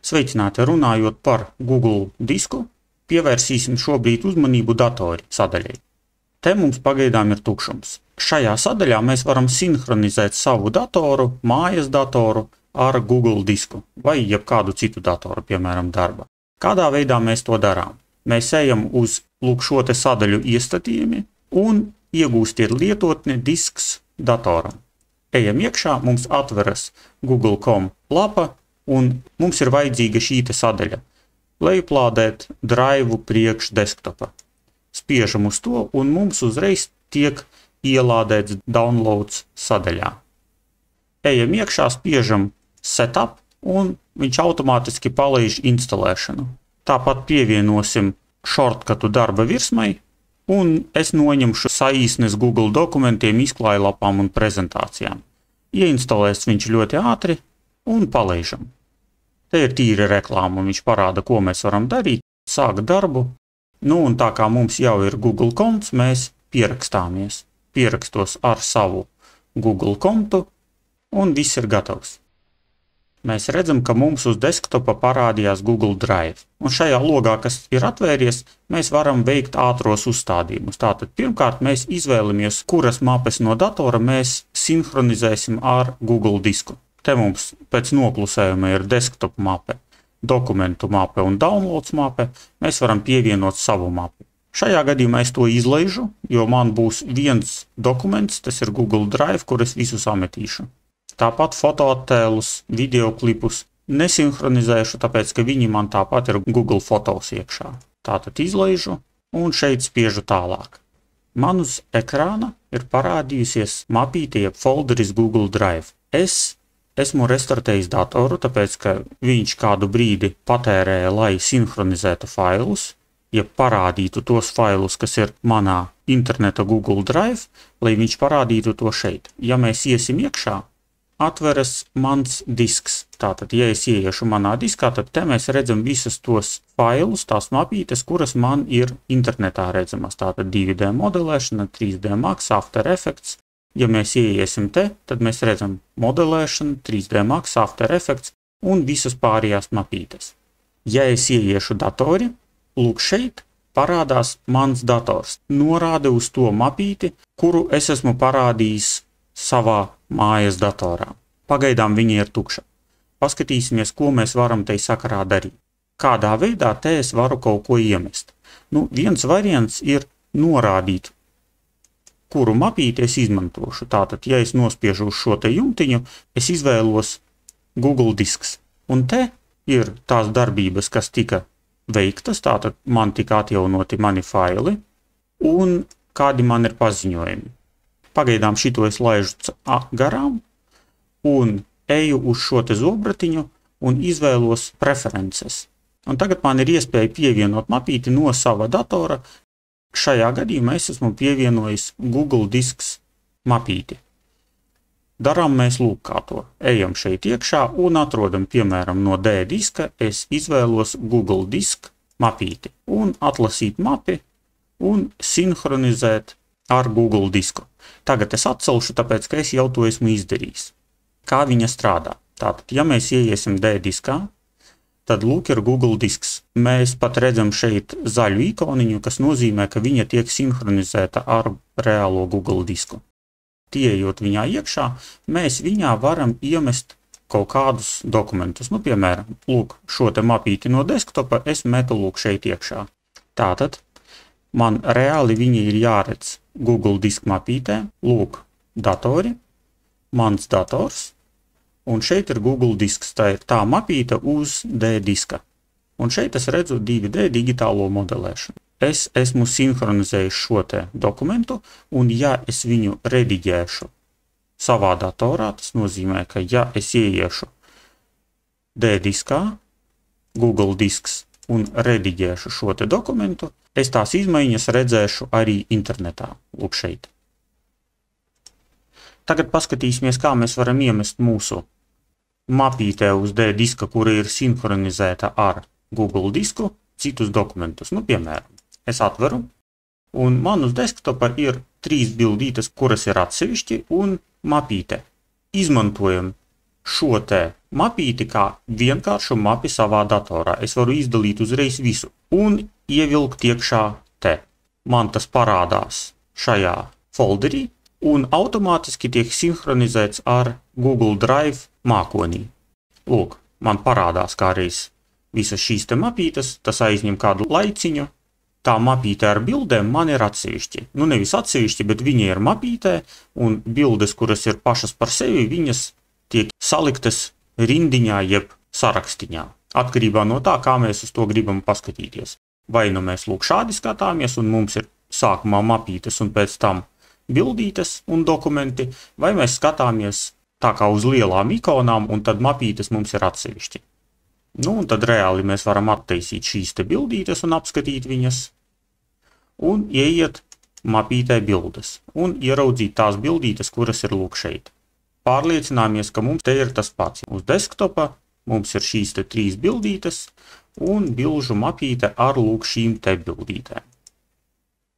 Sveicināti, runājot par Google disku, pievērsīsim šobrīd uzmanību datori sadaļai. Te mums pagaidām ir tukšums. Šajā sadaļā mēs varam sinhronizēt savu datoru, mājas datoru ar Google disku vai jebkādu citu datoru, piemēram, darba. Kādā veidā mēs to darām? Mēs ejam uz šo te sadaļu iestatījumi un iegūstiet lietotni disks datoram. Ejam iekšā, mums atveras google.com lapa un mums ir vajadzīga šī te sadaļa. Lejuplādēt draivu priekš desktopa. Spiežam uz to un mums uzreiz tiek ielādēts downloads sadaļā. Ejam iekšā, spiežam setup un viņš automātiski palaiž instalēšanu. Tāpat pievienosim shortcutu darba virsmai un es noņemšu saīsnes Google dokumentiem, izklājlapām un prezentācijām. Ieinstalēs viņš ļoti ātri un palaižam. Te ir tīri reklāma un viņš parāda, ko mēs varam darīt, sākt darbu. Un tā kā mums jau ir Google konts, mēs pierakstāmies. Pierakstos ar savu Google kontu un viss ir gatavs. Mēs redzam, ka mums uz desktopa parādījās Google Drive. Un šajā logā, kas ir atvērties, mēs varam veikt ātros uzstādījumus. Tātad pirmkārt mēs izvēlamies, kuras mapes no datora mēs sinhronizēsim ar Google disku. Te mums pēc noklusējuma ir desktop mape, dokumentu mape un downloads mape. Mēs varam pievienot savu mapi. Šajā gadījumā es to izlaižu, jo man būs viens dokuments, tas ir Google Drive, kur es visu sametīšu. Tāpat fotoattēlus, videoklipus nesinhronizēšu, tāpēc, ka viņi man tāpat ir Google Fotos iekšā. Tātad izlaižu un šeit spiežu tālāk. Man uz ekrāna ir parādījusies mapīte jeb folderis Google Drive. Es esmu restartējis datoru, tāpēc, ka viņš kādu brīdi patērēja, lai sinhronizētu failus, jeb parādītu tos failus, kas ir manā interneta Google Drive, lai viņš parādītu to šeit. Ja mēs iesim iekšā, atveras mans disks. Tātad, ja es ieiešu manā diskā, tad te mēs redzam visus tos failus, tās mapītes, kuras man ir internetā redzamas. Tātad 2D modelēšana, 3D Max, After Effects. Ja mēs ieiesim te, tad mēs redzam modelēšanu, 3D Max, After Effects un visas pārējās mapītes. Ja es ieiešu datori, lūk šeit parādās mans dators. Norāde uz to mapīti, kuru es esmu parādījis savā mājas datorā. Pagaidām viņa ir tukša. Paskatīsimies, ko mēs varam te sakarā darīt. Kādā veidā te es varu kaut ko iemest. Viens variants ir norādīt, kuru mapīti es izmantošu. Tātad, ja es nospiežu uz šo te jumtiņu, es izvēlos Google disks. Un te ir tās darbības, kas tika veiktas, tātad man tika atjaunoti mani faili un kādi man ir paziņojumi. Pagaidām šito es laižu garām un eju uz šo te zobratiņu un izvēlos preferences. Un tagad man ir iespēja pievienot mapīti no sava datora. Šajā gadījumā es esmu pievienojis Google disks mapīti. Darām mēs lūk kā to. Ejam šeit iekšā un atrodam, piemēram, no D diska es izvēlos Google disk mapīti un atlasīt mapi un sinhronizēt ar Google disku. Tagad es atcelšu, tāpēc, ka es jau to esmu izdarījis. Kā viņa strādā? Tātad, ja mēs ieiesim D diskā, tad lūk ir Google disks. Mēs pat redzam šeit zaļu ikoniņu, kas nozīmē, ka viņa tiek sinhronizēta ar reālo Google disku. Ieejot viņā iekšā, mēs viņā varam iemest kaut kādus dokumentus. Piemēram, lūk, šo te mapīti no desktopa es metu lūk šeit iekšā. Tātad, man reāli viņi ir jāredz Google disk mapītē, lūk, datori, mans dators, un šeit ir Google disks, tā ir tā mapīta uz D diska. Un šeit es redzu 2D digitālo modelēšanu. Es esmu sinhronizējis šo te dokumentu, un ja es viņu rediģēšu savā datorā, tas nozīmē, ka ja es ieiešu D diskā, Google disks, un rediģēšu šo te dokumentu, es tās izmaiņas redzēšu arī internetā, lūk šeit. Tagad paskatīsimies, kā mēs varam iemest mūsu mapītē uz D diska, kura ir sinhronizēta ar Google disku, citus dokumentus. Piemēram, es atveru, un man uz desktopa ir 3 bildītes, kuras ir atsevišķi, un mapīte. Izmantojam šo te mapīti kā vienkāršu mapi savā datorā. Es varu izdalīt uzreiz visu un ievilkt iekšā te. Man tas parādās šajā folderī un automātiski tiek sinhronizēts ar Google Drive mākonī. Lūk, man parādās kā reiz visas šīs te mapītes, tas aizņem kādu laiciņu. Tā mapīte ar bildēm man ir atsevišķi. Nu, nevis atsevišķi, bet viņi ir mapītē, un bildes, kuras ir pašas par sevi, viņas tiek saliktas rindiņā jeb sarakstiņā. Atkarībā no tā, kā mēs uz to gribam paskatīties. Vai nu mēs lūk šādi skatāmies, un mums ir sākumā mapītes un pēc tam bildītes un dokumenti, vai mēs skatāmies tā kā uz lielām ikonām, un tad mapītes mums ir atsevišķi. Nu, un tad reāli mēs varam attaisīt šīs te bildītes un apskatīt viņas, un ieiet mapītē bildes, un ieraudzīt tās bildītes, kuras ir lūk šeit. Pārliecināmies, ka mums te ir tas pats. Uz desktopa mums ir šīs te 3 bildītes, un bilžu mapīte ar lūk šīm te bildītēm.